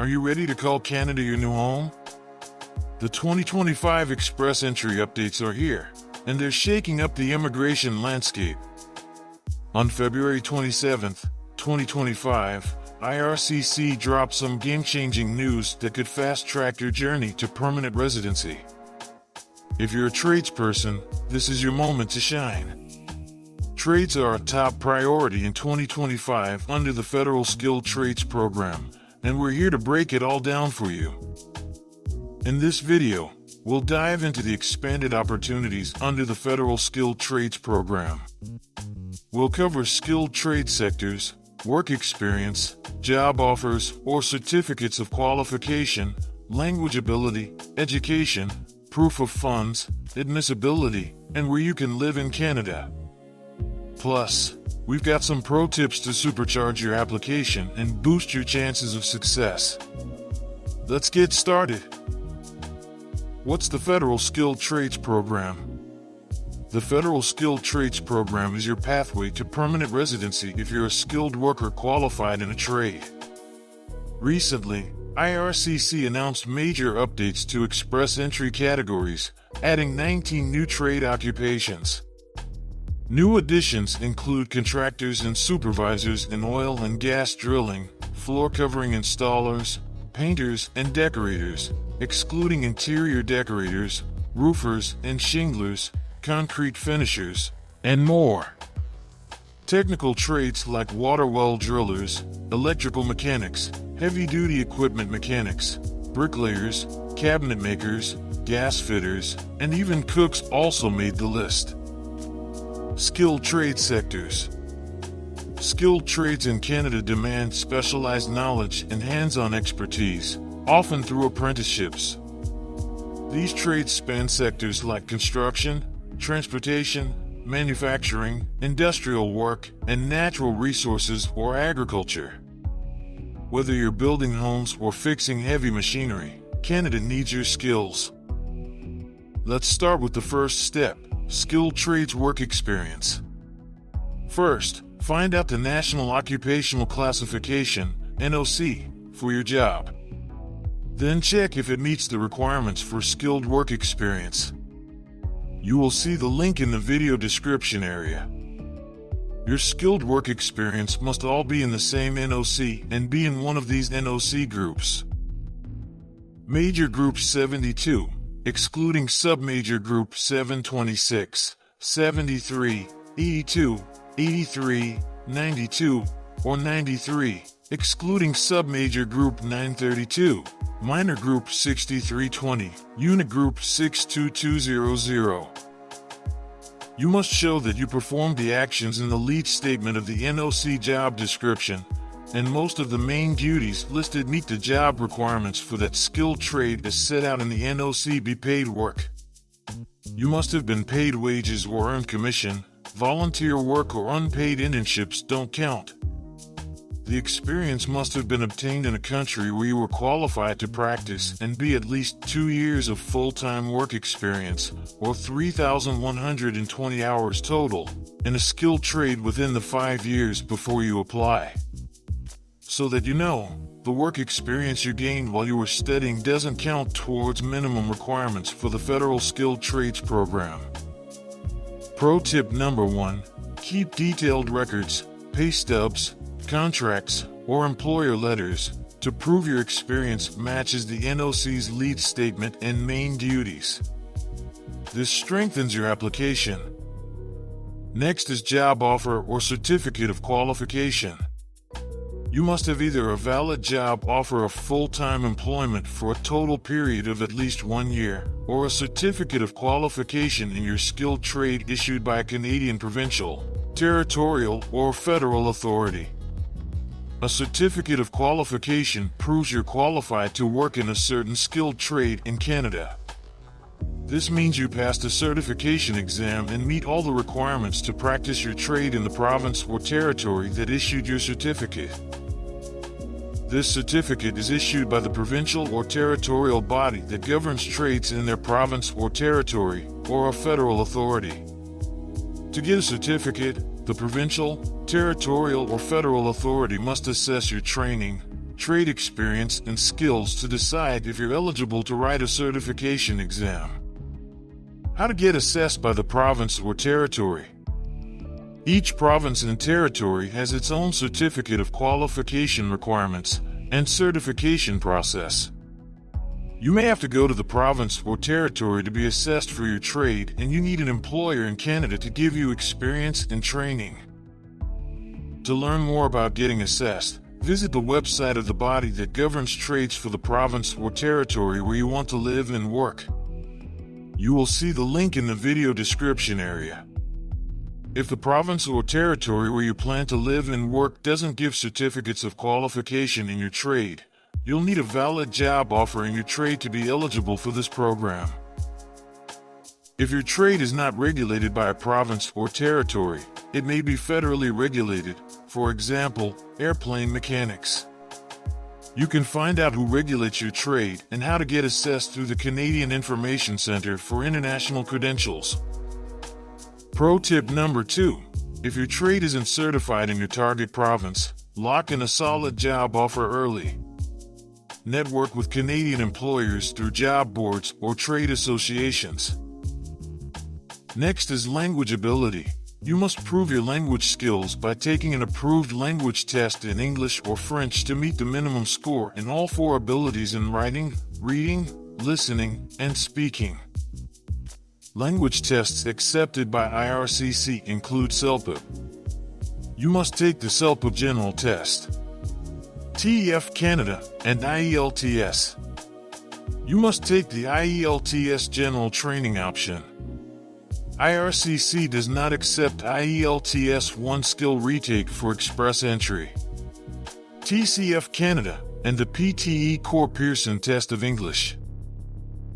Are you ready to call Canada your new home? The 2025 Express Entry updates are here, and they're shaking up the immigration landscape. On February 27, 2025, IRCC dropped some game-changing news that could fast-track your journey to permanent residency. If you're a tradesperson, this is your moment to shine. Trades are a top priority in 2025 under the Federal Skilled Trades Program, and we're here to break it all down for you. In this video, we'll dive into the expanded opportunities under the Federal Skilled Trades Program. We'll cover skilled trade sectors, work experience, job offers or certificates of qualification, language ability, education, proof of funds, admissibility, and where you can live in Canada. Plus, we've got some pro tips to supercharge your application and boost your chances of success. Let's get started. What's the Federal Skilled Trades Program? The Federal Skilled Trades Program is your pathway to permanent residency if you're a skilled worker qualified in a trade. Recently, IRCC announced major updates to Express Entry categories, adding 19 new trade occupations. New additions include contractors and supervisors in oil and gas drilling, floor covering installers, painters and decorators, excluding interior decorators, roofers and shinglers, concrete finishers, and more. Technical trades like water well drillers, electrical mechanics, heavy-duty equipment mechanics, bricklayers, cabinet makers, gas fitters, and even cooks also made the list. Skilled trade sectors. Skilled trades in Canada demand specialized knowledge and hands-on expertise, often through apprenticeships. These trades span sectors like construction, transportation, manufacturing, industrial work, and natural resources or agriculture. Whether you're building homes or fixing heavy machinery, Canada needs your skills. Let's start with the first step. Skilled trades work experience. First, find out the National Occupational Classification, NOC, for your job. Then check if it meets the requirements for skilled work experience. You will see the link in the video description area. Your skilled work experience must all be in the same NOC and be in one of these NOC groups. Major Group 72, excluding Submajor Group 726, 73, 82, 83, 92, or 93, excluding Submajor Group 932, Minor Group 6320, Unit Group 62200. You must show that you performed the actions in the lead statement of the NOC job description, and most of the main duties listed meet the job requirements for that skilled trade as set out in the NOC be paid work. You must have been paid wages or earned commission. Volunteer work or unpaid internships don't count. The experience must have been obtained in a country where you were qualified to practice and be at least 2 years of full-time work experience, or 3,120 hours total, in a skilled trade within the 5 years before you apply. So that you know, the work experience you gained while you were studying doesn't count towards minimum requirements for the Federal Skilled Trades Program. Pro tip number 1, keep detailed records, pay stubs, contracts, or employer letters to prove your experience matches the NOC's lead statement and main duties. This strengthens your application. Next is job offer or certificate of qualification. You must have either a valid job offer of full-time employment for a total period of at least 1 year, or a certificate of qualification in your skilled trade issued by a Canadian provincial, territorial, or federal authority. A certificate of qualification proves you're qualified to work in a certain skilled trade in Canada. This means you passed a certification exam and meet all the requirements to practice your trade in the province or territory that issued your certificate. This certificate is issued by the provincial or territorial body that governs trades in their province or territory, or a federal authority. To get a certificate, the provincial, territorial, or federal authority must assess your training, trade experience, and skills to decide if you're eligible to write a certification exam. How to get assessed by the province or territory. Each province and territory has its own certificate of qualification requirements and certification process. You may have to go to the province or territory to be assessed for your trade, and you need an employer in Canada to give you experience and training. To learn more about getting assessed, visit the website of the body that governs trades for the province or territory where you want to live and work. You will see the link in the video description area. If the province or territory where you plan to live and work doesn't give certificates of qualification in your trade, you'll need a valid job offer in your trade to be eligible for this program. If your trade is not regulated by a province or territory, it may be federally regulated, for example, airplane mechanics. You can find out who regulates your trade and how to get assessed through the Canadian Information Centre for International Credentials. Pro tip number 2. If your trade isn't certified in your target province, lock in a solid job offer early. Network with Canadian employers through job boards or trade associations. Next is language ability. You must prove your language skills by taking an approved language test in English or French to meet the minimum score in all 4 abilities in writing, reading, listening, and speaking. Language tests accepted by IRCC include CELPIP. You must take the CELPIP General Test, TEF Canada, and IELTS. You must take the IELTS General Training option. IRCC does not accept IELTS 1 skill retake for express entry. TCF Canada and the PTE Core Pearson Test of English.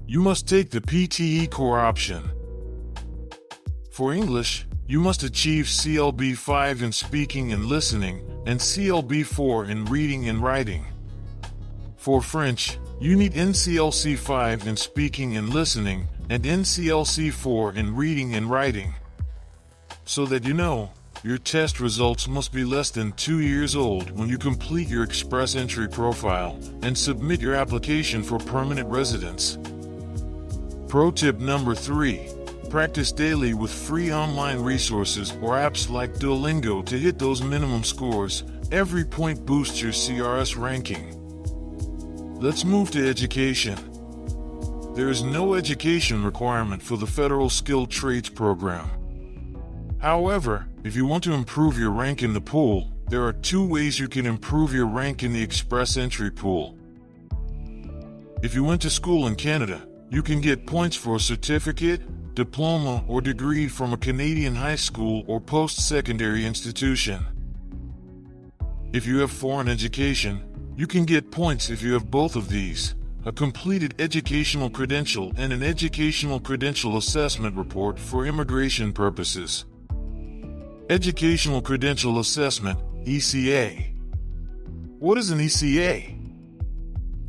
You must take the PTE Core option. For English, you must achieve CLB 5 in speaking and listening, and CLB 4 in reading and writing. For French, you need NCLC 5 in speaking and listening, and NCLC 4 in reading and writing. So that you know, your test results must be less than 2 years old when you complete your express entry profile and submit your application for permanent residence. Pro tip number 3. Practice daily with free online resources or apps like Duolingo to hit those minimum scores. Every point boosts your CRS ranking. Let's move to education. There is no education requirement for the Federal Skilled Trades Program. However, if you want to improve your rank in the pool, there are 2 ways you can improve your rank in the express entry pool. If you went to school in Canada, you can get points for a certificate, diploma, or degree from a Canadian high school or post-secondary institution. If you have foreign education, you can get points if you have both of these: a completed educational credential and an educational credential assessment report for immigration purposes. Educational Credential Assessment, ECA. What is an ECA?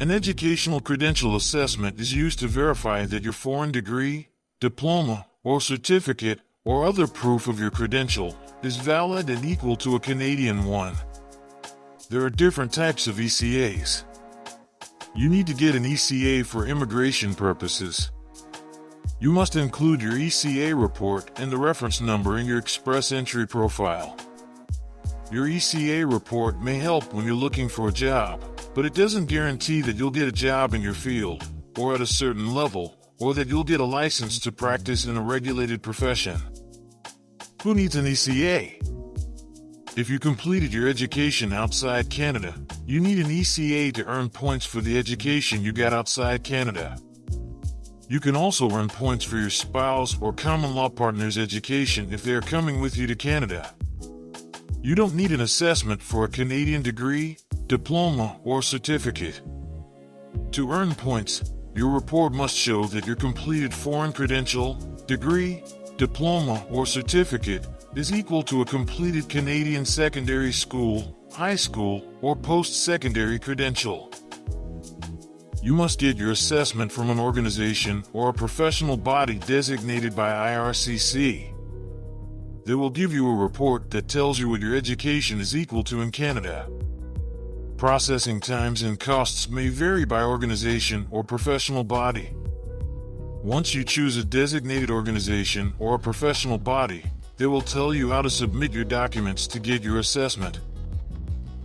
An educational credential assessment is used to verify that your foreign degree, diploma, or certificate, or other proof of your credential is valid and equal to a Canadian one. There are different types of ECAs. You need to get an ECA for immigration purposes. You must include your ECA report and the reference number in your express entry profile. Your ECA report may help when you're looking for a job, but it doesn't guarantee that you'll get a job in your field, or at a certain level, or that you'll get a license to practice in a regulated profession. Who needs an ECA? If you completed your education outside Canada, you need an ECA to earn points for the education you got outside Canada. You can also earn points for your spouse or common law partner's education if they are coming with you to Canada. You don't need an assessment for a Canadian degree, diploma, or certificate. To earn points, your report must show that your completed foreign credential, degree, diploma, or certificate is equal to a completed Canadian secondary school, high school, or post-secondary credential. You must get your assessment from an organization or a professional body designated by IRCC. They will give you a report that tells you what your education is equal to in Canada. Processing times and costs may vary by organization or professional body. Once you choose a designated organization or a professional body, they will tell you how to submit your documents to get your assessment.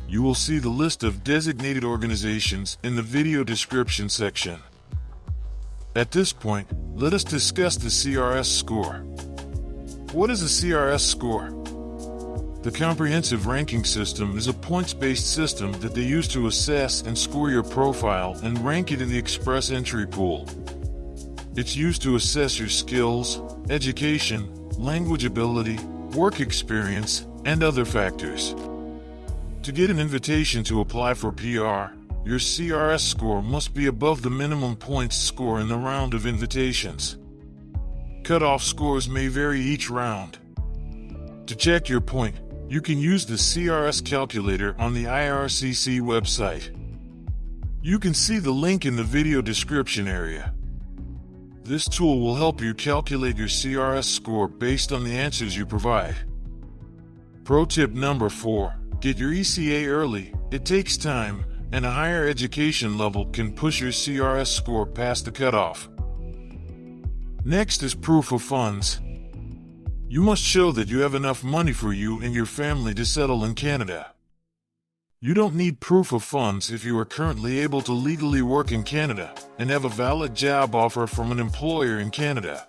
You will see the list of designated organizations in the video description section. At this point, let us discuss the CRS score. What is a CRS score? The comprehensive ranking system is a points-based system that they use to assess and score your profile and rank it in the express entry pool. It's used to assess your skills, education, language ability, work experience, and other factors. To get an invitation to apply for PR, your CRS score must be above the minimum points score in the round of invitations. Cutoff scores may vary each round. To check your point, you can use the CRS Calculator on the IRCC website. You can see the link in the video description area. This tool will help you calculate your CRS score based on the answers you provide. Pro tip number 4. Get your ECA early. It takes time, and a higher education level can push your CRS score past the cutoff. Next is proof of funds. You must show that you have enough money for you and your family to settle in Canada. You don't need proof of funds if you are currently able to legally work in Canada and have a valid job offer from an employer in Canada.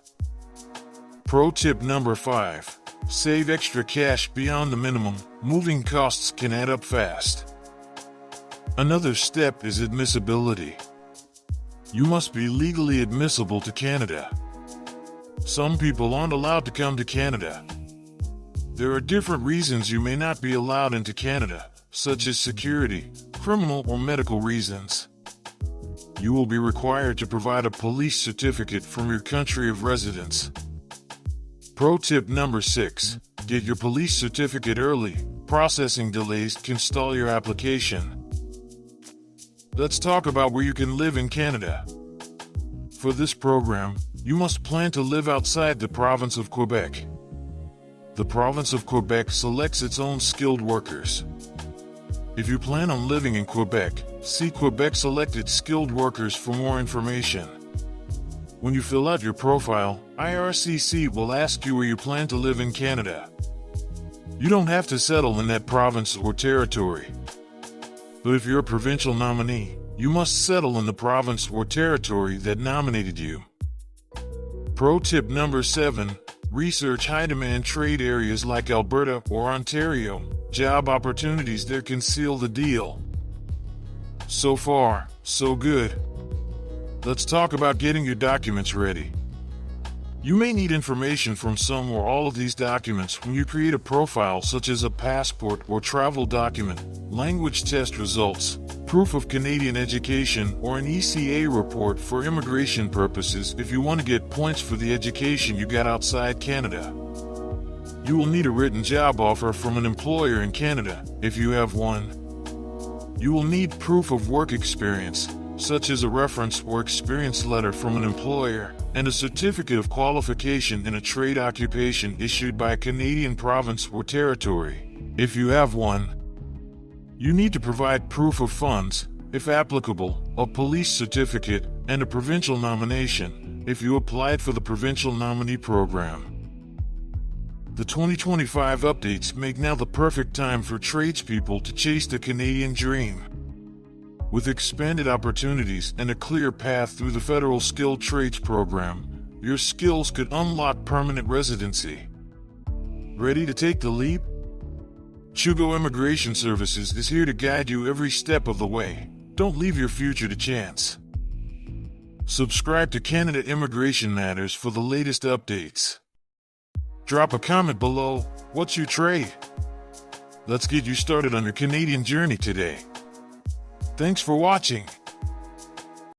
Pro tip number 5. Save extra cash beyond the minimum. Moving costs can add up fast. Another step is admissibility. You must be legally admissible to Canada. Some people aren't allowed to come to Canada. There are different reasons you may not be allowed into Canada, such as security, criminal or medical reasons. You will be required to provide a police certificate from your country of residence. Pro tip number 6. Get your police certificate early. Processing delays can stall your application. Let's talk about where you can live in Canada. For this program, you must plan to live outside the province of Quebec. The province of Quebec selects its own skilled workers. If you plan on living in Quebec, see Quebec Selected Skilled Workers for more information. When you fill out your profile, IRCC will ask you where you plan to live in Canada. You don't have to settle in that province or territory. But if you're a provincial nominee, you must settle in the province or territory that nominated you. Pro tip number 7. Research high-demand trade areas like Alberta or Ontario. Job opportunities there can seal the deal. So far, so good. Let's talk about getting your documents ready. You may need information from some or all of these documents when you create a profile, such as a passport or travel document, language test results, proof of Canadian education, or an ECA report for immigration purposes if you want to get points for the education you got outside Canada. You will need a written job offer from an employer in Canada, if you have one. You will need proof of work experience, such as a reference or experience letter from an employer, and a certificate of qualification in a trade occupation issued by a Canadian province or territory, if you have one. You need to provide proof of funds, if applicable, a police certificate, and a provincial nomination, if you applied for the provincial nominee program. The 2025 updates make now the perfect time for tradespeople to chase the Canadian dream. With expanded opportunities and a clear path through the Federal Skilled Trades Program, your skills could unlock permanent residency. Ready to take the leap? Chugo Immigration Services is here to guide you every step of the way. Don't leave your future to chance. Subscribe to Canada Immigration Matters for the latest updates. Drop a comment below. What's your trade? Let's get you started on your Canadian journey today. Thanks for watching.